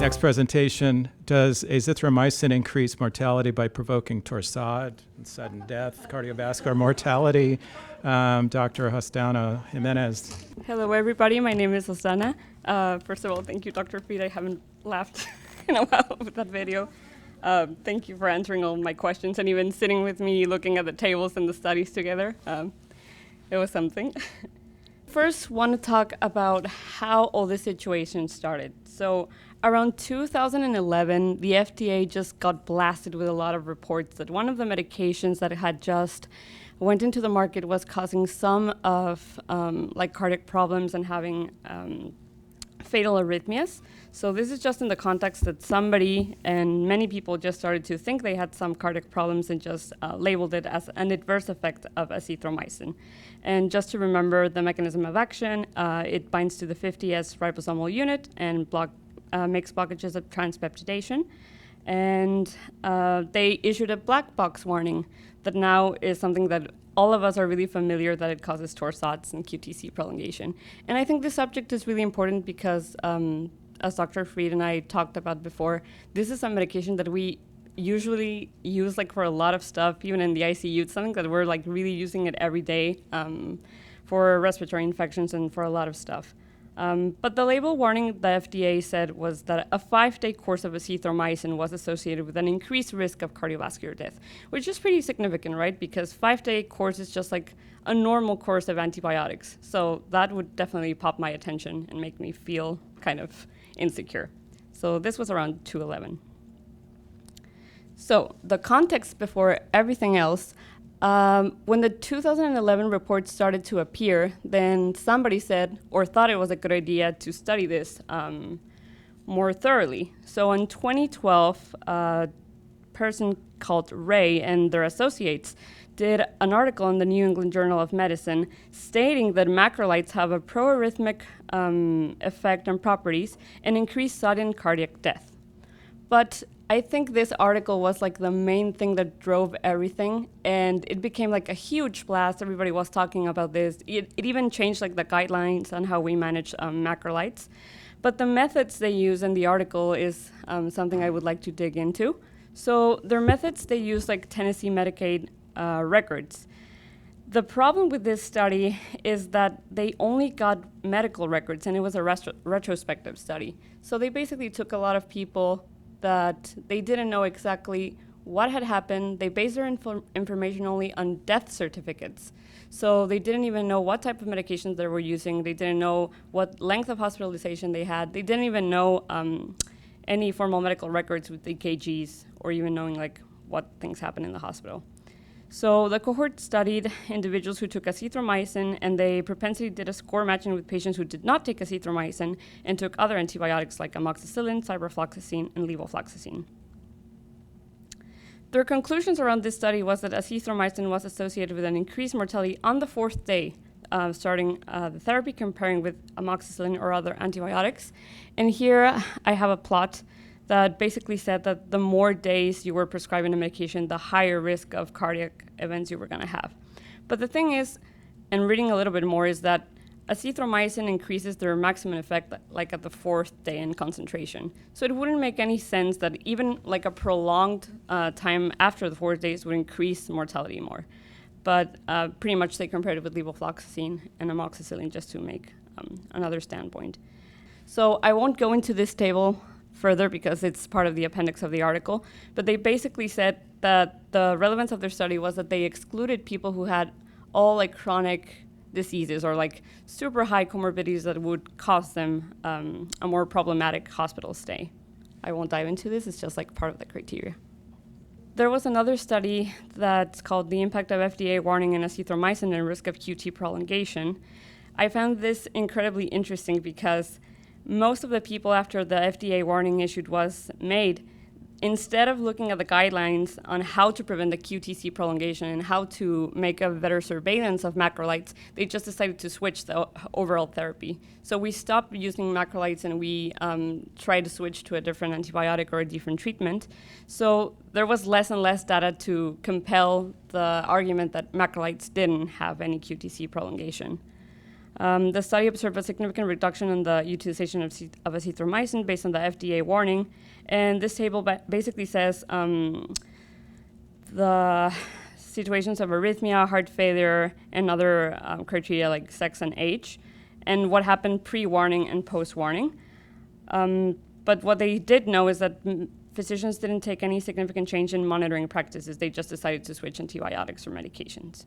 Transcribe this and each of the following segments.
Next presentation, does azithromycin increase mortality by provoking torsade and sudden death, cardiovascular mortality? Dr. Hossdana, Jimenez. Hello, everybody. My name is Hossdana. First of all, thank you, Dr. Fried. I haven't laughed in a while with that video. Thank you for answering all my questions and even sitting with me looking at the tables and the studies together. It was something. First, want to talk about how all this situation started. So around 2011, the FDA just got blasted with a lot of reports that one of the medications that had just went into the market was causing some of like cardiac problems and having fatal arrhythmias. So this is just in the context that somebody and many people just started to think they had some cardiac problems and just labeled it as an adverse effect of azithromycin. And just to remember the mechanism of action, it binds to the 50S ribosomal unit and makes blockages of transpeptidation. And they issued a black box warning that now is something that all of us are really familiar that it causes torsades and QTc prolongation. And I think this subject is really important because, as Dr. Fried and I talked about before, this is a medication that we usually use like for a lot of stuff, even in the ICU. It's something that we're like really using it every day for respiratory infections and for a lot of stuff. But the label warning the FDA said was that a 5-day course of azithromycin was associated with an increased risk of cardiovascular death, which is pretty significant, right? Because 5-day course is just like a normal course of antibiotics. So that would definitely pop my attention and make me feel kind of insecure. So this was around 2011. So the context before everything else, when the 2011 report started to appear, then somebody said or thought it was a good idea to study this more thoroughly. So in 2012, a person called Ray and their associates did an article in the New England Journal of Medicine stating that macrolides have a pro-arrhythmic effect and properties and increase sudden cardiac death. But I think this article was like the main thing that drove everything, and it became like a huge blast. Everybody was talking about this. It even changed like the guidelines on how we manage macrolides. But the methods they use in the article is something I would like to dig into. So their methods, they use like Tennessee Medicaid records. The problem with this study is that they only got medical records, and it was a retrospective study. So they basically took a lot of people that they didn't know exactly what had happened. They based their information only on death certificates. So they didn't even know what type of medications they were using. They didn't know what length of hospitalization they had. They didn't even know any formal medical records with EKGs or even knowing like what things happen in the hospital. So the cohort studied individuals who took azithromycin, and they propensity did a score matching with patients who did not take azithromycin and took other antibiotics like amoxicillin, ciprofloxacin, and levofloxacin. Their conclusions around this study was that azithromycin was associated with an increased mortality on the 4th day starting the therapy, comparing with amoxicillin or other antibiotics. And here I have a plot that basically said that the more days you were prescribing a medication, the higher risk of cardiac events you were going to have. But the thing is, and reading a little bit more, is that azithromycin increases their maximum effect like at the 4th day in concentration. So it wouldn't make any sense that even like a prolonged time after the 4 days would increase mortality more. But pretty much they compared it with levofloxacin and amoxicillin just to make another standpoint. So I won't go into this table further because it's part of the appendix of the article, but they basically said that the relevance of their study was that they excluded people who had all like chronic diseases or like super high comorbidities that would cause them a more problematic hospital stay. I won't dive into this, it's just like part of the criteria. There was another study that's called The Impact of FDA Warning in Azithromycin and Risk of QT Prolongation. I found this incredibly interesting because most of the people after the FDA warning issued was made, instead of looking at the guidelines on how to prevent the QTc prolongation and how to make a better surveillance of macrolides, they just decided to switch the overall therapy. So we stopped using macrolides and we tried to switch to a different antibiotic or a different treatment. So there was less and less data to compel the argument that macrolides didn't have any QTc prolongation. The study observed a significant reduction in the utilization of azithromycin based on the FDA warning. And this table basically says the situations of arrhythmia, heart failure, and other criteria like sex and age, and what happened pre-warning and post-warning. But what they did know is that physicians didn't take any significant change in monitoring practices. They just decided to switch antibiotics or medications.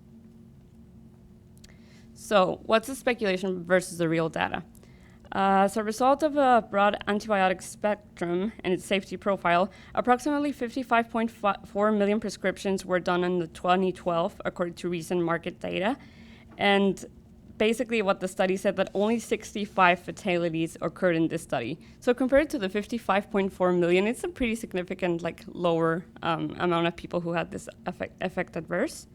So what's the speculation versus the real data? As a result of a broad antibiotic spectrum and its safety profile, approximately 55.4 million prescriptions were done in 2012, according to recent market data. And basically what the study said that only 65 fatalities occurred in this study. So compared to the 55.4 million, it's a pretty significant, lower amount of people who had this effect adverse.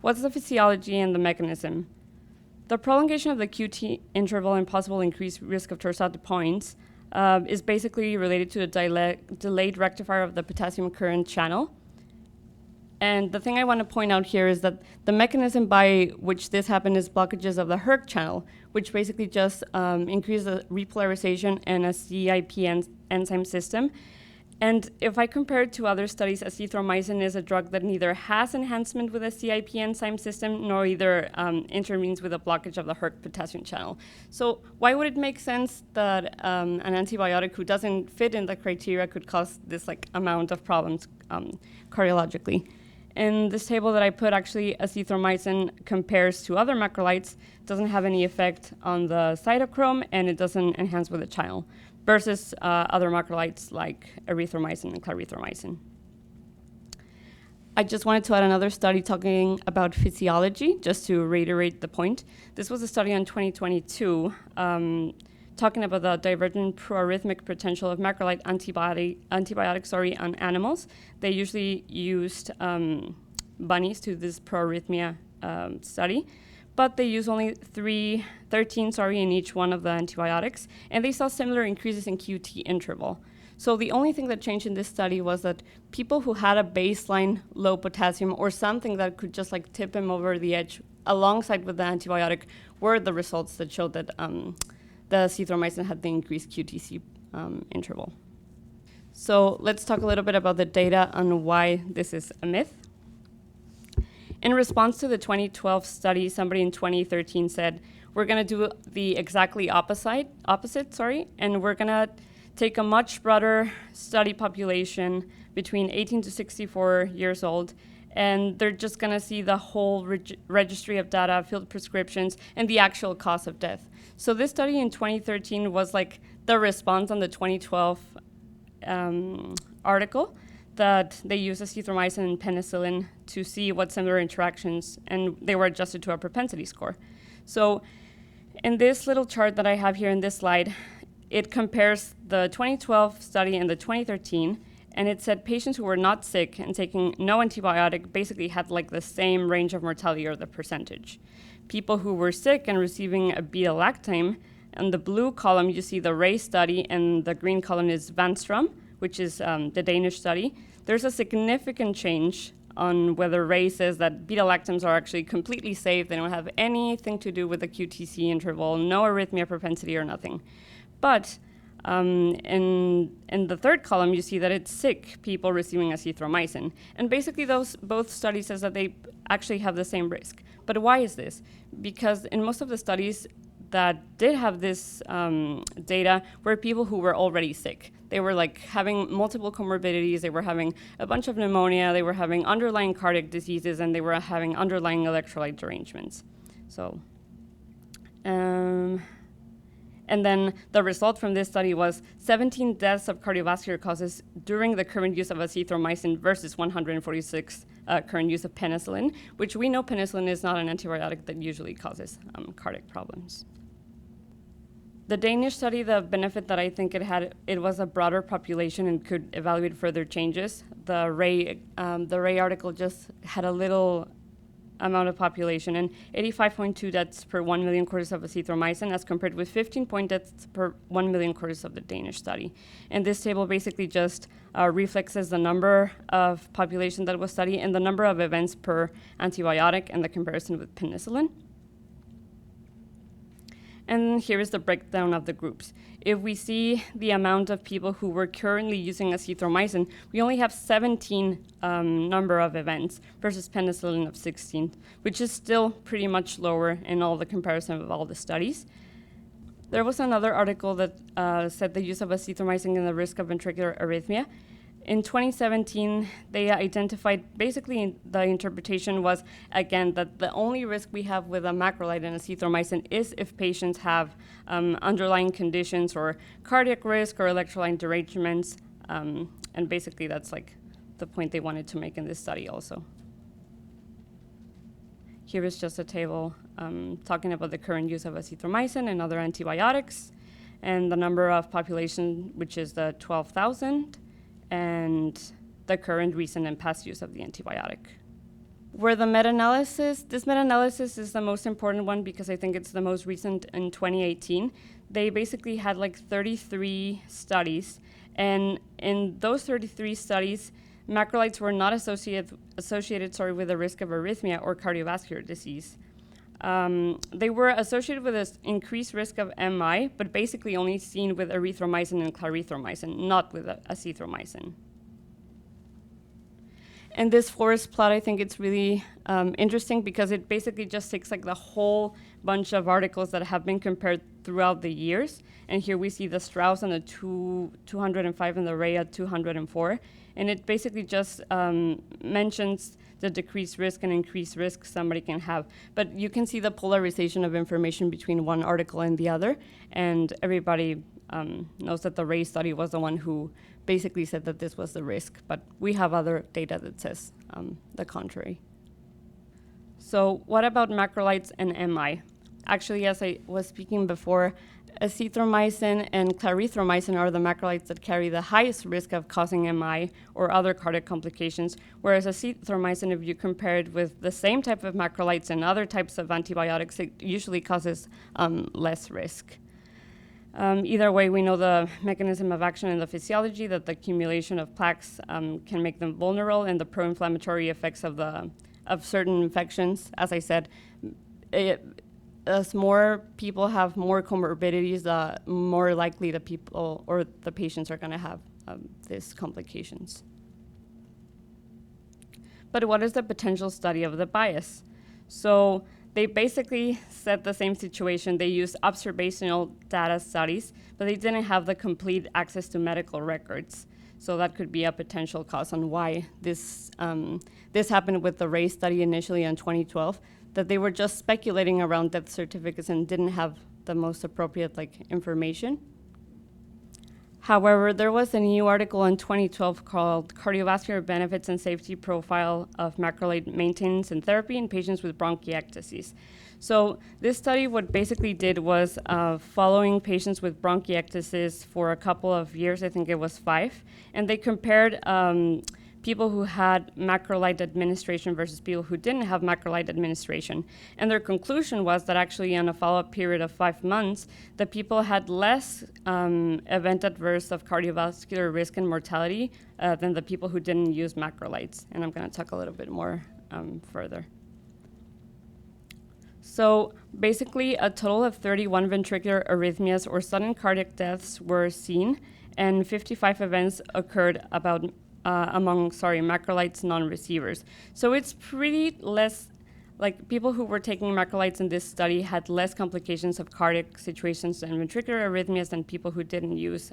What's the physiology and the mechanism? The prolongation of the QT interval and possible increased risk of torsade points is basically related to the delayed rectifier of the potassium current channel. And the thing I want to point out here is that the mechanism by which this happened is blockages of the hERG channel, which basically just increases the repolarization in a CIP enzyme system. And if I compare it to other studies, azithromycin is a drug that neither has enhancement with a CIP enzyme system nor either intervenes with a blockage of the hERG potassium channel. So why would it make sense that an antibiotic who doesn't fit in the criteria could cause this amount of problems cardiologically? In this table that I put, actually, azithromycin compares to other macrolides, doesn't have any effect on the cytochrome, and it doesn't enhance with the channel, versus other macrolides like erythromycin and clarithromycin. I just wanted to add another study talking about physiology, just to reiterate the point. This was a study in 2022 talking about the divergent proarrhythmic potential of macrolide antibiotics on animals. They usually used bunnies to this proarrhythmia study, but they used only 13 in each one of the antibiotics, and they saw similar increases in QT interval. So the only thing that changed in this study was that people who had a baseline low potassium or something that could just tip them over the edge alongside with the antibiotic were the results that showed that the azithromycin had the increased QTc interval. So let's talk a little bit about the data on why this is a myth. In response to the 2012 study, somebody in 2013 said, we're going to do the exactly opposite, and we're going to take a much broader study population between 18 to 64 years old, and they're just going to see the whole registry of data, field prescriptions, and the actual cause of death. So this study in 2013 was the response on the 2012 article that they used azithromycin and penicillin to see what similar interactions, and they were adjusted to a propensity score. So in this little chart that I have here in this slide, it compares the 2012 study and the 2013, and it said patients who were not sick and taking no antibiotic basically had the same range of mortality or the percentage. People who were sick and receiving a beta-lactam, in the blue column you see the Ray study, and the green column is Vanstrom, which is the Danish study. There's a significant change on whether Ray says that beta-lactams are actually completely safe, they don't have anything to do with the QTc interval, no arrhythmia propensity or nothing. But in the third column, you see that it's sick people receiving azithromycin. And basically both studies says that they actually have the same risk. But why is this? Because in most of the studies that did have this data were people who were already sick. They were having multiple comorbidities, they were having a bunch of pneumonia, they were having underlying cardiac diseases, and they were having underlying electrolyte derangements. So, and then the result from this study was 17 deaths of cardiovascular causes during the current use of azithromycin versus 146 current use of penicillin, which we know penicillin is not an antibiotic that usually causes cardiac problems. The Danish study, the benefit that I think it had, it was a broader population and could evaluate further changes. The Ray article just had a little amount of population, and 85.2 deaths per 1 million courses of azithromycin as compared with 15 deaths per 1 million courses of the Danish study. And this table basically just reflects the number of population that was studied and the number of events per antibiotic and the comparison with penicillin. And here is the breakdown of the groups. If we see the amount of people who were currently using azithromycin, we only have 17 number of events versus penicillin of 16, which is still pretty much lower in all the comparison of all the studies. There was another article that said the use of azithromycin and the risk of ventricular arrhythmia. In 2017, they identified, basically the interpretation was, again, that the only risk we have with a macrolide and azithromycin is if patients have underlying conditions or cardiac risk or electrolyte derangements. And basically that's like the point they wanted to make in this study also. Here is just a table talking about the current use of azithromycin and other antibiotics and the number of population, which is the 12,000. And the current, recent, and past use of the antibiotic. Where the meta-analysis, this meta-analysis is the most important one because I think it's the most recent in 2018. They basically had like 33 studies, and in those 33 studies, macrolides were not associated with the risk of arrhythmia or cardiovascular disease. They were associated with an increased risk of MI, but basically only seen with erythromycin and clarithromycin, not with azithromycin. And this forest plot, I think it's really interesting because it basically just takes like the whole bunch of articles that have been compared throughout the years. And here we see the Strauss and the 205 and the Ray at 204. And it basically just mentions the decreased risk and increased risk somebody can have. But you can see the polarization of information between one article and the other. And everybody knows that the Ray study was the one who basically said that this was the risk. But we have other data that says the contrary. So what about macrolides and MI? Actually, as I was speaking before, azithromycin and clarithromycin are the macrolides that carry the highest risk of causing MI or other cardiac complications, whereas azithromycin, if you compare it with the same type of macrolides and other types of antibiotics, it usually causes less risk. Either way, we know the mechanism of action and the physiology, that the accumulation of plaques can make them vulnerable, and the pro-inflammatory effects of certain infections. As I said, as more people have more comorbidities, the more likely the people or the patients are going to have these complications. But what is the potential study of the bias? So they basically said the same situation. They used observational data studies, but they didn't have the complete access to medical records. So that could be a potential cause on why this happened with the Ray study initially in 2012, that they were just speculating around death certificates and didn't have the most appropriate information. However, there was a new article in 2012 called Cardiovascular Benefits and Safety Profile of Macrolide Maintenance and Therapy in Patients with Bronchiectasis. So this study, what basically did was following patients with bronchiectasis for a couple of years, I think it was 5, and they compared people who had macrolide administration versus people who didn't have macrolide administration. And their conclusion was that actually in a follow-up period of 5 months, the people had less event adverse of cardiovascular risk and mortality than the people who didn't use macrolides. And I'm going to talk a little bit more further. So basically, a total of 31 ventricular arrhythmias or sudden cardiac deaths were seen, and 55 events occurred among macrolides non-receivers. So it's pretty less, people who were taking macrolides in this study had less complications of cardiac situations and ventricular arrhythmias than people who didn't use,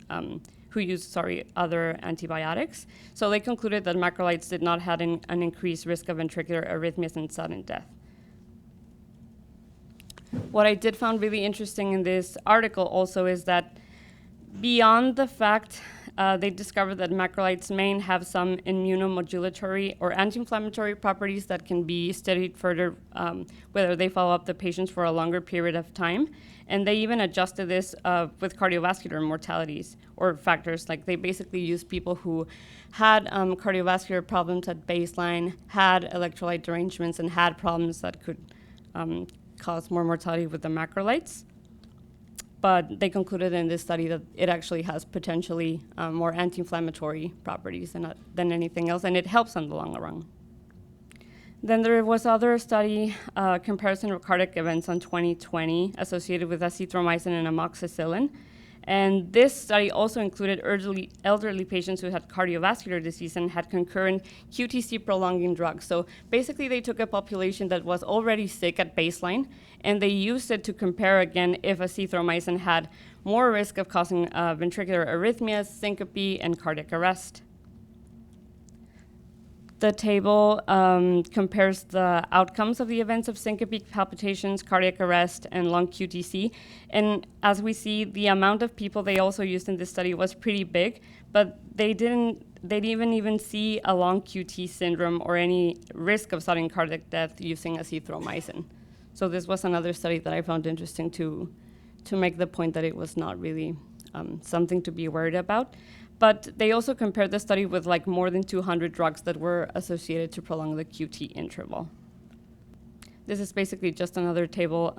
who used other antibiotics. So they concluded that macrolides did not have an increased risk of ventricular arrhythmias and sudden death. What I did find really interesting in this article also is that beyond the fact they discovered that macrolides may have some immunomodulatory or anti-inflammatory properties that can be studied further, whether they follow up the patients for a longer period of time. And they even adjusted this with cardiovascular mortalities or factors. They basically used people who had cardiovascular problems at baseline, had electrolyte derangements, and had problems that could cause more mortality with the macrolides. But they concluded in this study that it actually has potentially more anti-inflammatory properties than anything else, and it helps in the long run. Then there was other study, comparison of cardiac events on 2020 associated with azithromycin and amoxicillin. And this study also included elderly patients who had cardiovascular disease and had concurrent QTc prolonging drugs. So basically they took a population that was already sick at baseline and they used it to compare again if azithromycin had more risk of causing ventricular arrhythmias, syncope, and cardiac arrest. The table compares the outcomes of the events of syncope, palpitations, cardiac arrest, and lung QTc. And as we see, the amount of people they also used in this study was pretty big, but they didn't even see a long QT syndrome or any risk of sudden cardiac death using azithromycin. So this was another study that I found interesting to make the point that it was not really something to be worried about. But they also compared the study with like more than 200 drugs that were associated to prolong the QT interval. This is basically just another table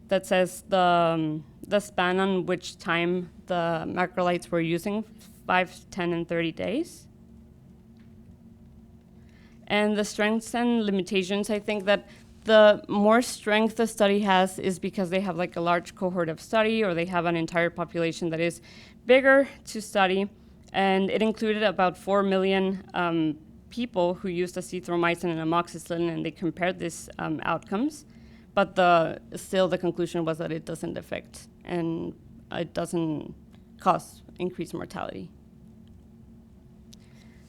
that says the span on which time the macrolides were using, 5, 10, and 30 days. And the strengths and limitations, I think that the more strength the study has is because they have like a large cohort of study or they have an entire population that is bigger to study, and it included about 4 million people who used azithromycin and amoxicillin, and they compared these outcomes. But still the conclusion was that it doesn't affect and it doesn't cause increased mortality.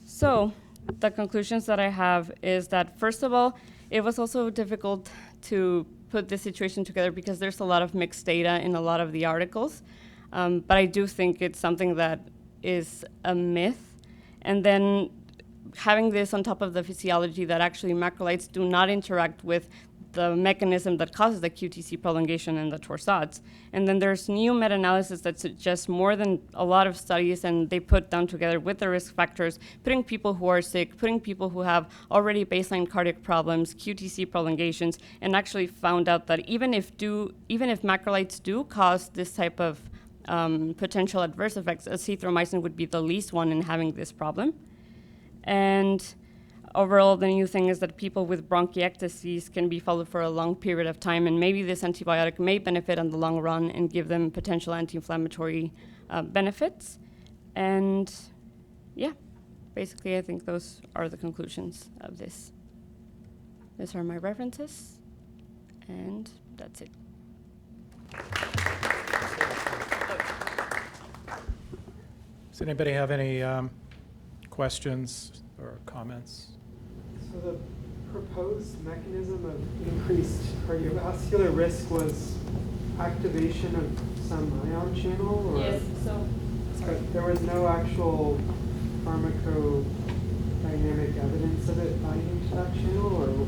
So the conclusions that I have is that, first of all, it was also difficult to put this situation together because there's a lot of mixed data in a lot of the articles. But I do think it's something that is a myth. And then having this on top of the physiology that actually macrolides do not interact with the mechanism that causes the QTc prolongation and the torsades. And then there's new meta-analysis that suggests more than a lot of studies, and they put them together with the risk factors, putting people who are sick, putting people who have already baseline cardiac problems, QTc prolongations, and actually found out that even if macrolides do cause this type of potential adverse effects, azithromycin would be the least one in having this problem. And overall, the new thing is that people with bronchiectasis can be followed for a long period of time, and maybe this antibiotic may benefit in the long run and give them potential anti-inflammatory benefits. And yeah, basically I think those are the conclusions of this. These are my references, and that's it. Does anybody have any questions or comments? So the proposed mechanism of increased cardiovascular risk was activation of some ion channel? Or Yes, so, sorry. But there was no actual pharmacodynamic evidence of it binding to that channel? Or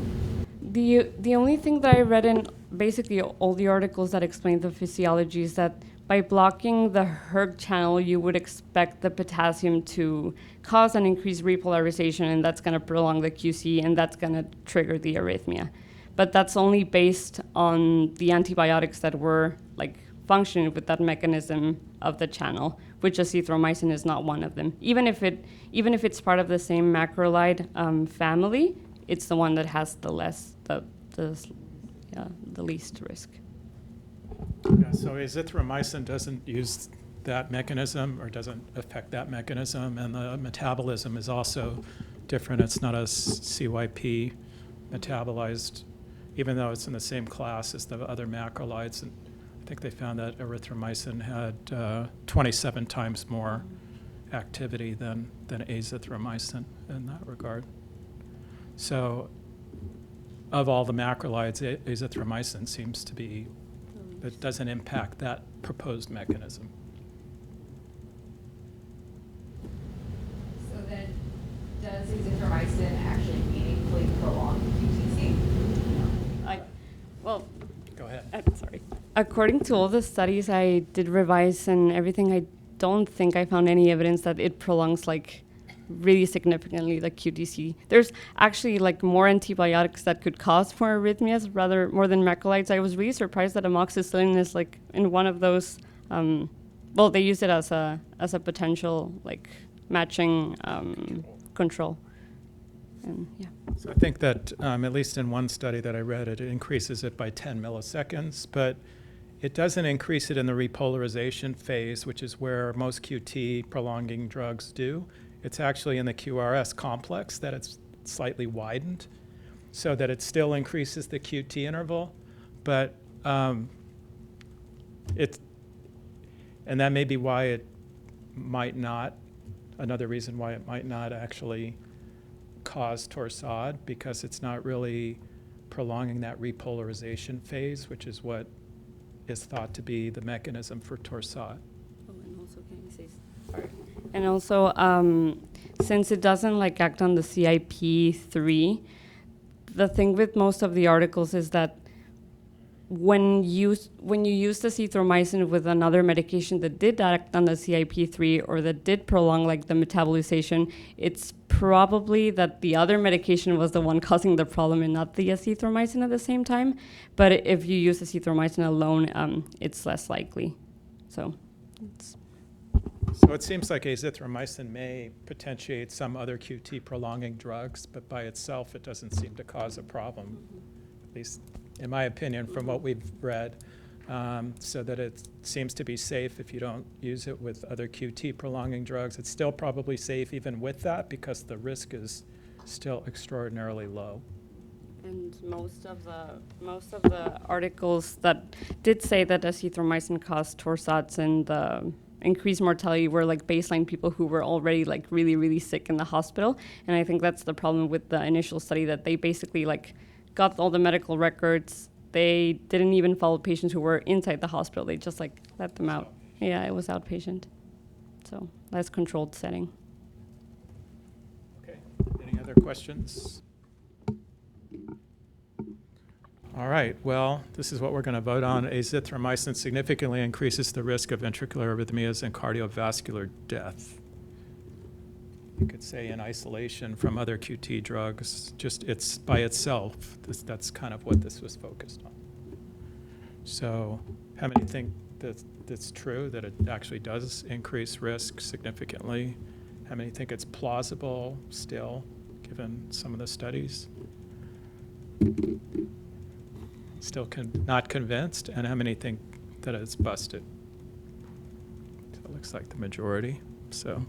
The only thing that I read in basically all the articles that explain the physiology is that by blocking the hERG channel, you would expect the potassium to cause an increased repolarization, and that's going to prolong the QC, and that's going to trigger the arrhythmia. But that's only based on the antibiotics that were like functioning with that mechanism of the channel, which azithromycin is not one of them. Even if it's part of the same macrolide family, it's the one that has the least risk. Yeah, so azithromycin doesn't use that mechanism or doesn't affect that mechanism, and the metabolism is also different. It's not a CYP metabolized, even though it's in the same class as the other macrolides. And I think they found that erythromycin had 27 times more activity than azithromycin in that regard. So of all the macrolides, azithromycin seems to be, it doesn't impact that proposed mechanism. So then, does azithromycin actually meaningfully prolong QTc? Go ahead. Sorry. According to all the studies I did revise and everything, I don't think I found any evidence that it prolongs like really significantly the QTc. There's actually like more antibiotics that could cause more arrhythmias more than macrolides. I was really surprised that amoxicillin is like in one of those. They use it as a potential like matching control. And yeah. So I think that, at least in one study that I read, it increases it by 10 milliseconds, but it doesn't increase it in the repolarization phase, which is where most QT prolonging drugs do. It's actually in the QRS complex that it's slightly widened, so that it still increases the QT interval, but and that may be why it might not, another reason why it might not actually cause torsade, because it's not really prolonging that repolarization phase, which is what is thought to be the mechanism for torsade. Oh, and also, can you say, sorry. And also, since it doesn't like act on the CIP3, the thing with most of the articles is that when you use the azithromycin with another medication that did act on the CIP3 or that did prolong like the metabolization, it's probably that the other medication was the one causing the problem and not the azithromycin at the same time. But if you use azithromycin alone, it's less likely. So it seems like azithromycin may potentiate some other QT prolonging drugs, but by itself it doesn't seem to cause a problem, at least in my opinion, from what we've read, so that it seems to be safe if you don't use it with other QT prolonging drugs. It's still probably safe even with that because the risk is still extraordinarily low. And most of the articles that did say that azithromycin caused torsades and the increased mortality were like baseline people who were already like really, really sick in the hospital. And I think that's the problem with the initial study, that they basically like got all the medical records. They didn't even follow patients who were inside the hospital. They just like let them out. Yeah, it was outpatient. So less controlled setting. Okay, any other questions? All right, well, this is what we're going to vote on. Azithromycin significantly increases the risk of ventricular arrhythmias and cardiovascular death. You could say in isolation from other QT drugs, just it's by itself. That's kind of what this was focused on. So how many think that that's true, that it actually does increase risk significantly? How many think it's plausible still, given some of the studies? Still not convinced? And how many think that it's busted? So it looks like the majority. So